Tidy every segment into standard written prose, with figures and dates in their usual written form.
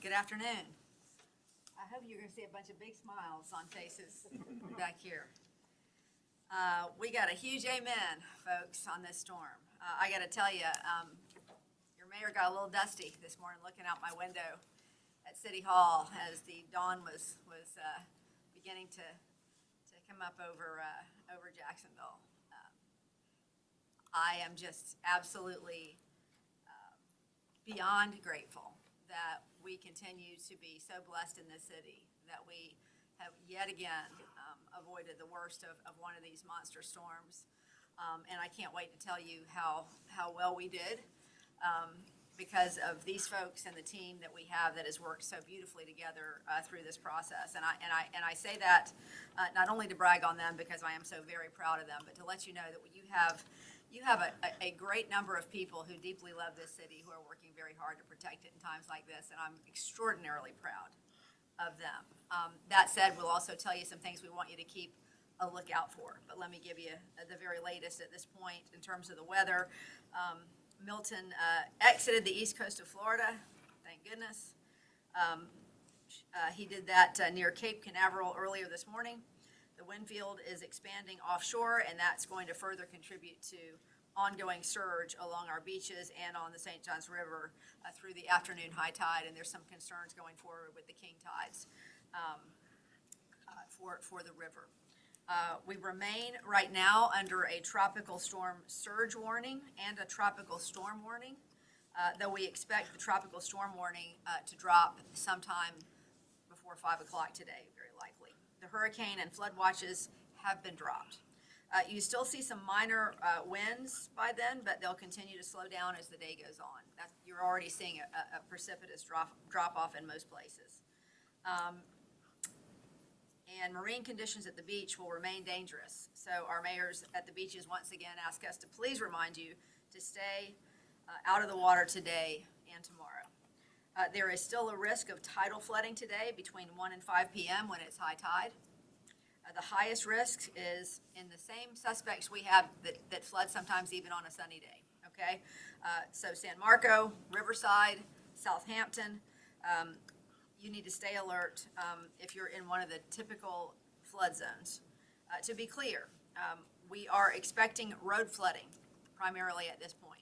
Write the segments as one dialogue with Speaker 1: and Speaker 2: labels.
Speaker 1: Good afternoon. I hope you're going to see a bunch of big smiles on faces back here. We got a huge amen, folks, on this storm. I got to tell you, your mayor got a little dusty this morning looking out my window at City Hall as the dawn was beginning to come up over Jacksonville. I am just absolutely beyond grateful that we continue to be so blessed in this city, that we have yet again avoided the worst of one of these monster storms. And I can't wait to tell you how well we did because of these folks and the team that we have that has worked so beautifully together through this process. And I say that not only to brag on them because I am so very proud of them, but to let you know that you have a great number of people who deeply love this city, who are working very hard to protect it in times like this, and I'm extraordinarily proud of them. That said, we'll also tell you some things we want you to keep a lookout for, but let me give you the very latest at this point in terms of the weather. Milton exited the east coast of Florida, thank goodness. He did that near Cape Canaveral earlier this morning. The wind field is expanding offshore, and that's going to further contribute to ongoing surge along our beaches and on the St. Johns River through the afternoon high tide, and there's some concerns going forward with the king tides for the river. We remain right now under a tropical storm surge warning and a tropical storm warning, though we expect the tropical storm warning to drop sometime before 5 o'clock today, very likely. The hurricane and flood watches have been dropped. You still see some minor winds by then, but they'll continue to slow down as the day goes on. You're already seeing a precipitous drop off in most places. And marine conditions at the beach will remain dangerous. So our mayors at the beaches once again ask us to please remind you to stay out of the water today and tomorrow. There is still a risk of tidal flooding today between 1 and 5 p.m. when it's high tide. The highest risk is in the same suspects we have that flood sometimes even on a sunny day, okay? So San Marco, Riverside, Southampton, you need to stay alert if you're in one of the typical flood zones. To be clear, we are expecting road flooding primarily at this point.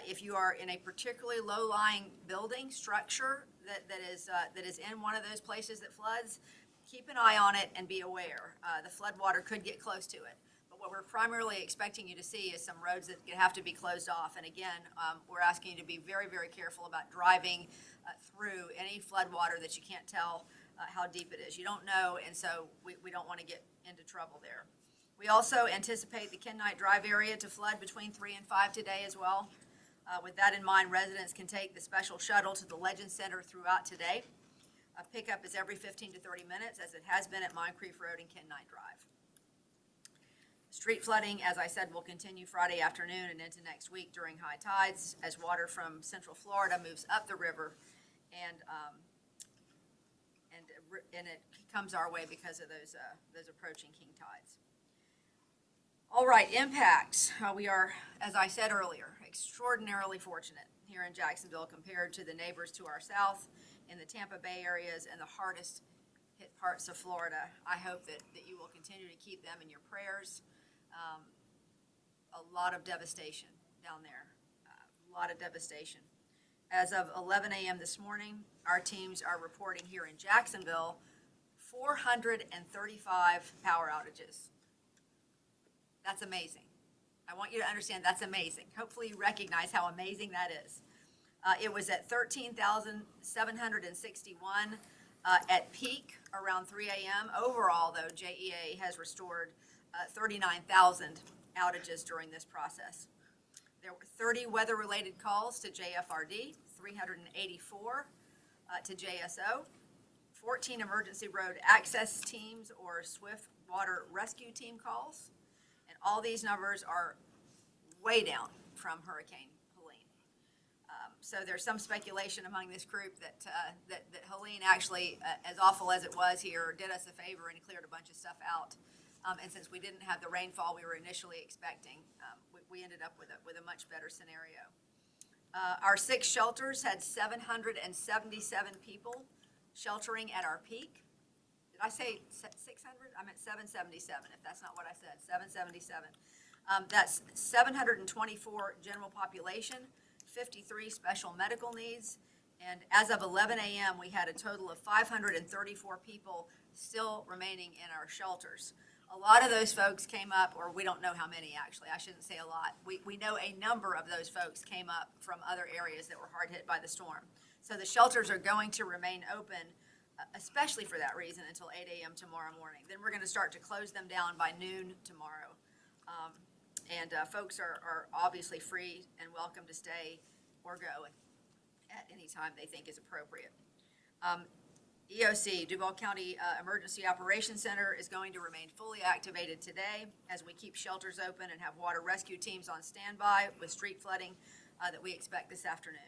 Speaker 1: If you are in a particularly low-lying building structure that is in one of those places that floods, keep an eye on it and be aware. The flood water could get close to it. But what we're primarily expecting you to see is some roads that have to be closed off. And again, we're asking you to be very, very careful about driving through any flood water that you can't tell how deep it is. You don't know, and so we don't want to get into trouble there. We also anticipate the Kennight Drive area to flood between 3 and 5 today as well. With that in mind, residents can take the special shuttle to the Legend Center throughout today. Pickup is every 15 to 30 minutes, as it has been at Moncrief Road and Kennight Drive. Street flooding, as I said, will continue Friday afternoon and into next week during high tides as water from central Florida moves up the river, and it comes our way because of those approaching king tides. All right, impacts. We are, as I said earlier, extraordinarily fortunate here in Jacksonville compared to the neighbors to our south in the Tampa Bay areas and the hardest hit parts of Florida. I hope that you will continue to keep them in your prayers. A lot of devastation down there, a lot of devastation. As of 11 a.m. this morning, our teams are reporting here in Jacksonville 435 power outages. That's amazing. I want you to understand that's amazing. Hopefully you recognize how amazing that is. It was at 13,761 at peak around 3 a.m. Overall, though, JEA has restored 39,000 outages during this process. There were 30 weather-related calls to JFRD, 384 to JSO, 14 emergency road access teams or swift water rescue team calls, and all these numbers are way down from Hurricane Helene. So there's some speculation among this group that Helene actually, as awful as it was here, did us a favor and cleared a bunch of stuff out. And since we didn't have the rainfall we were initially expecting, we ended up with a much better scenario. Our 6 shelters had 777 people sheltering at our peak. Did I say 600? I meant 777, if that's not what I said, 777. That's 724 general population, 53 special medical needs, and as of 11 a.m., we had a total of 534 people still remaining in our shelters. A lot of those folks came up, or we don't know how many actually, I shouldn't say a lot. We know a number of those folks came up from other areas that were hard hit by the storm. So the shelters are going to remain open, especially for that reason, until 8 a.m. tomorrow morning. Then we're going to start to close them down by noon tomorrow. Folks are obviously free and welcome to stay or go at any time they think is appropriate. EOC, Duval County Emergency Operations Center, is going to remain fully activated today as we keep shelters open and have water rescue teams on standby with street flooding that we expect this afternoon.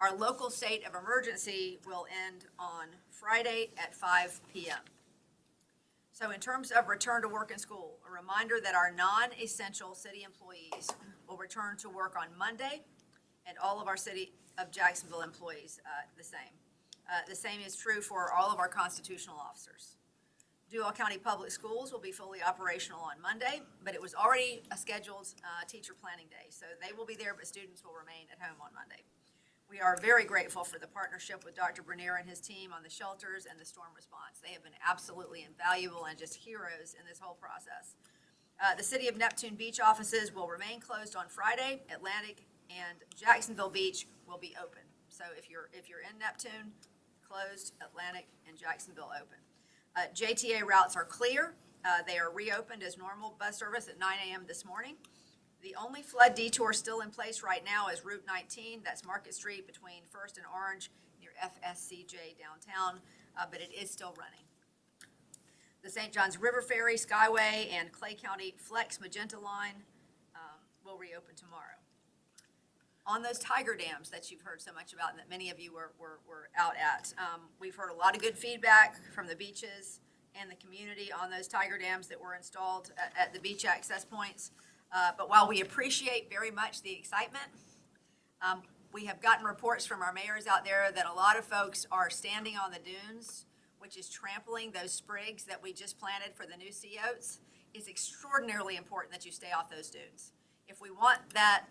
Speaker 1: Our local state of emergency will end on Friday at 5 p.m. So in terms of return to work and school, a reminder that our non-essential city employees will return to work on Monday, and all of our City of Jacksonville employees the same. The same is true for all of our constitutional officers. Duval County Public Schools will be fully operational on Monday, but it was already a scheduled teacher planning day, so they will be there, but students will remain at home on Monday. We are very grateful for the partnership with Dr. Bernier and his team on the shelters and the storm response. They have been absolutely invaluable and just heroes in this whole process. The City of Neptune Beach offices will remain closed on Friday. Atlantic and Jacksonville Beach will be open. So if you're in Neptune, closed, Atlantic and Jacksonville open. JTA routes are clear. They are reopened as normal bus service at 9 a.m. this morning. The only flood detour still in place right now is Route 19. That's Market Street between First and Orange near FSCJ downtown, but it is still running. The St. Johns River Ferry, Skyway, and Clay County Flex Magenta line will reopen tomorrow. On those tiger dams that you've heard so much about and that many of you were out at, we've heard a lot of good feedback from the beaches and the community on those tiger dams that were installed at the beach access points. But while we appreciate very much the excitement, we have gotten reports from our mayors out there that a lot of folks are standing on the dunes, which is trampling those sprigs that we just planted for the new sea oats. It's extraordinarily important that you stay off those dunes. If we want that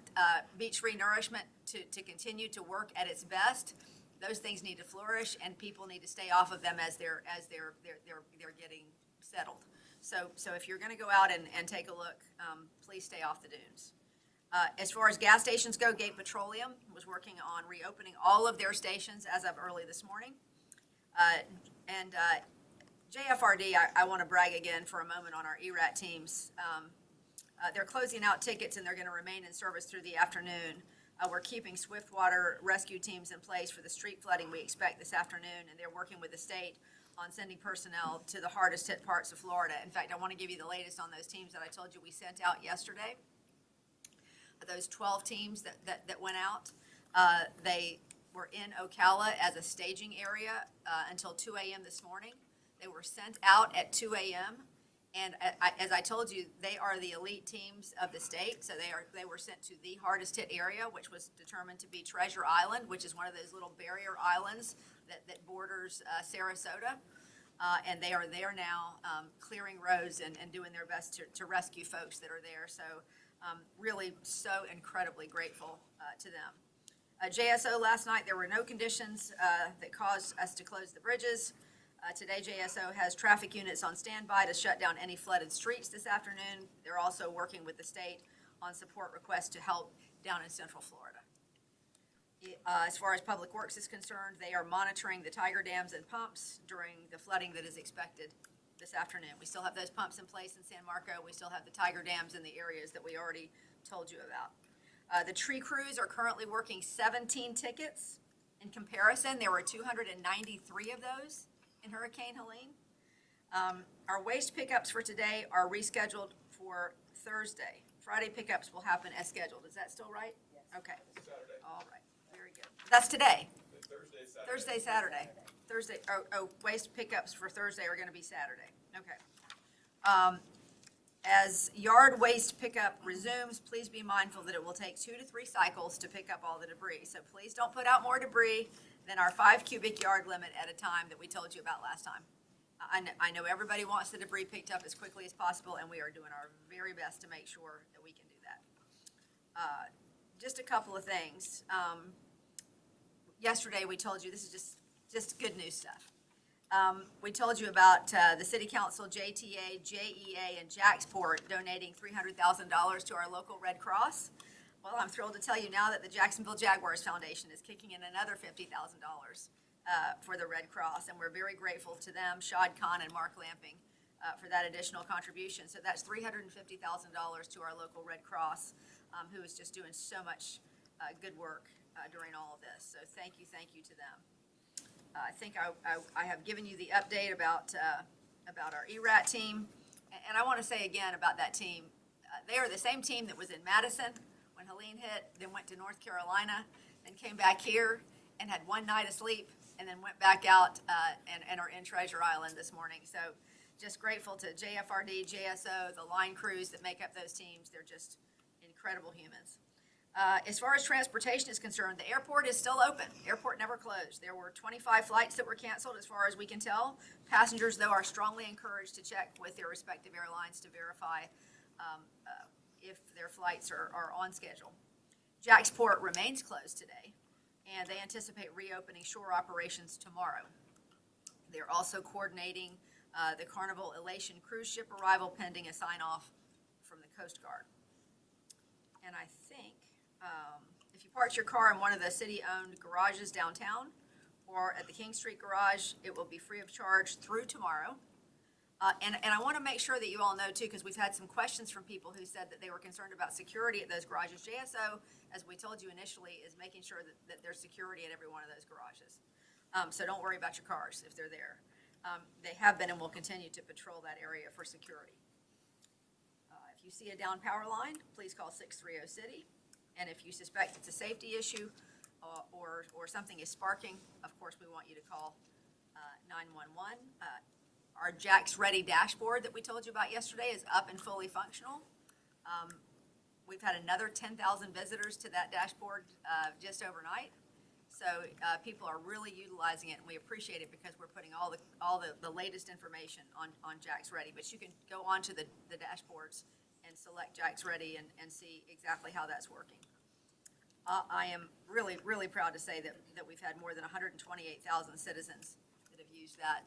Speaker 1: beach-free nourishment to continue to work at its best, those things need to flourish, and people need to stay off of them as they're getting settled. So if you're going to go out and take a look, please stay off the dunes. As far as gas stations go, Gate Petroleum was working on reopening all of their stations as of early this morning. JFRD, I want to brag again for a moment on our ERAT teams. They're closing out tickets and they're going to remain in service through the afternoon. We're keeping swift water rescue teams in place for the street flooding we expect this afternoon, and they're working with the state on sending personnel to the hardest hit parts of Florida. In fact, I want to give you the latest on those teams that I told you we sent out yesterday. Those 12 teams that went out, they were in Ocala as a staging area until 2 a.m. this morning. They were sent out at 2 a.m. And as I told you, they are the elite teams of the state. So they were sent to the hardest hit area, which was determined to be Treasure Island, which is one of those little barrier islands that borders Sarasota. And they are there now clearing roads and doing their best to rescue folks that are there. So really so incredibly grateful to them. JSO last night, there were no conditions that caused us to close the bridges. Today, JSO has traffic units on standby to shut down any flooded streets this afternoon. They're also working with the state on support requests to help down in Central Florida. As far as Public Works is concerned, they are monitoring the tiger dams and pumps during the flooding that is expected this afternoon. We still have those pumps in place in San Marco. We still have the tiger dams in the areas that we already told you about. The tree crews are currently working 17 tickets. In comparison, there were 293 of those in Hurricane Helene. Our waste pickups for today are rescheduled for Thursday. Friday pickups will happen as scheduled. Is that still right? Yes. Okay.
Speaker 2: Saturday.
Speaker 1: All right. Very good. That's today.
Speaker 2: Thursday, Saturday.
Speaker 1: Waste pickups for Thursday are going to be Saturday. Okay. As yard waste pickup resumes, please be mindful that it will take 2 to 3 cycles to pick up all the debris. So please don't put out more debris than our 5 cubic yard limit at a time that we told you about last time. I know everybody wants the debris picked up as quickly as possible, and we are doing our very best to make sure that we can do that. Just a couple of things. Yesterday, we told you, this is just good news stuff. We told you about the City Council, JTA, JEA, and Jacksport donating $300,000 to our local Red Cross. Well, I'm thrilled to tell you now that the Jacksonville Jaguars Foundation is kicking in another $50,000 for the Red Cross, and we're very grateful to them, Shad Khan and Mark Lamping, for that additional contribution. So that's $350,000 to our local Red Cross, who is just doing so much good work during all of this. So thank you to them. I think I have given you the update about our ERAT team. And I want to say again about that team, they are the same team that was in Madison when Helene hit, then went to North Carolina, then came back here and had one night of sleep, and then went back out and are in Treasure Island this morning. So just grateful to JFRD, JSO, the line crews that make up those teams. They're just incredible humans. As far as transportation is concerned, the airport is still open. Airport never closed. There were 25 flights that were canceled as far as we can tell. Passengers, though, are strongly encouraged to check with their respective airlines to verify if their flights are on schedule. Jacksport remains closed today, and they anticipate reopening shore operations tomorrow. They're also coordinating the Carnival Elation cruise ship arrival pending a sign-off from the Coast Guard. And I think if you park your car in one of the city-owned garages downtown or at the King Street Garage, it will be free of charge through tomorrow. And I want to make sure that you all know, too, because we've had some questions from people who said that they were concerned about security at those garages. JSO, as we told you initially, is making sure that there's security at every one of those garages. So don't worry about your cars if they're there. They have been and will continue to patrol that area for security. If you see a down power line, please call 630-CITY. And if you suspect it's a safety issue or something is sparking, of course, we want you to call 911. Our Jack's Ready dashboard that we told you about yesterday is up and fully functional. We've had another 10,000 visitors to that dashboard just overnight. So people are really utilizing it, and we appreciate it because we're putting all the latest information on Jack's Ready. But you can go onto the dashboards and select Jack's Ready and see exactly how that's working. I am really, really proud to say that we've had more than 128,000 citizens that have used that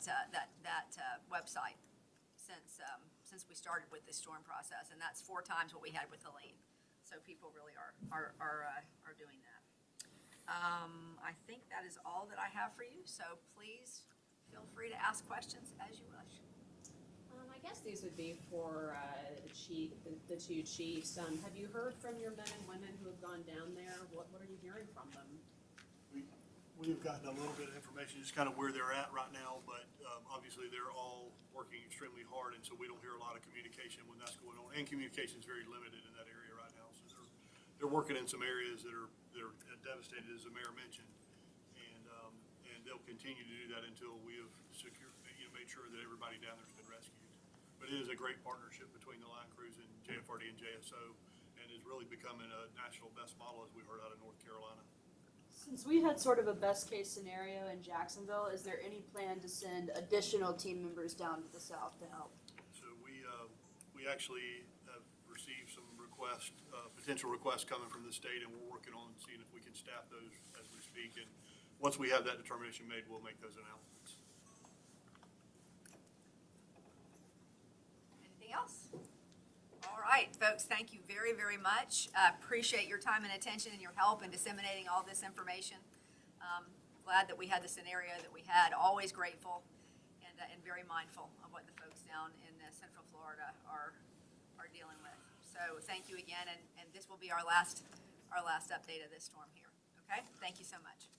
Speaker 1: website since we started with this storm process, and that's 4 times what we had with Helene. So people really are doing that. I think that is all that I have for you. So please feel free to ask questions as you wish.
Speaker 3: I guess these would be for the two chiefs. Have you heard from your men and women who have gone down there? What are you hearing from them?
Speaker 4: We've gotten a little bit of information, just kind of where they're at right now, but obviously they're all working extremely hard, and so we don't hear a lot of communication when that's going on. And communication is very limited in that area right now, so they're working in some areas that are devastated, as the mayor mentioned, and they'll continue to do that until we have made sure that everybody down there has been rescued. But it is a great partnership between the line crews and JFRD and JSO, and is really becoming a national best model, as we heard out of North Carolina.
Speaker 5: Since we had sort of a best case scenario in Jacksonville, is there any plan to send additional team members down to the south to help?
Speaker 4: So we actually have received some potential requests coming from the state, and we're working on seeing if we can staff those as we speak. And once we have that determination made, we'll make those announcements.
Speaker 1: Anything else? All right, folks, thank you very, very much. Appreciate your time and attention and your help in disseminating all this information. Glad that we had the scenario that we had. Always grateful and very mindful of what the folks down in Central Florida are dealing with. So thank you again, and this will be our last update of this storm here. Okay, thank you so much.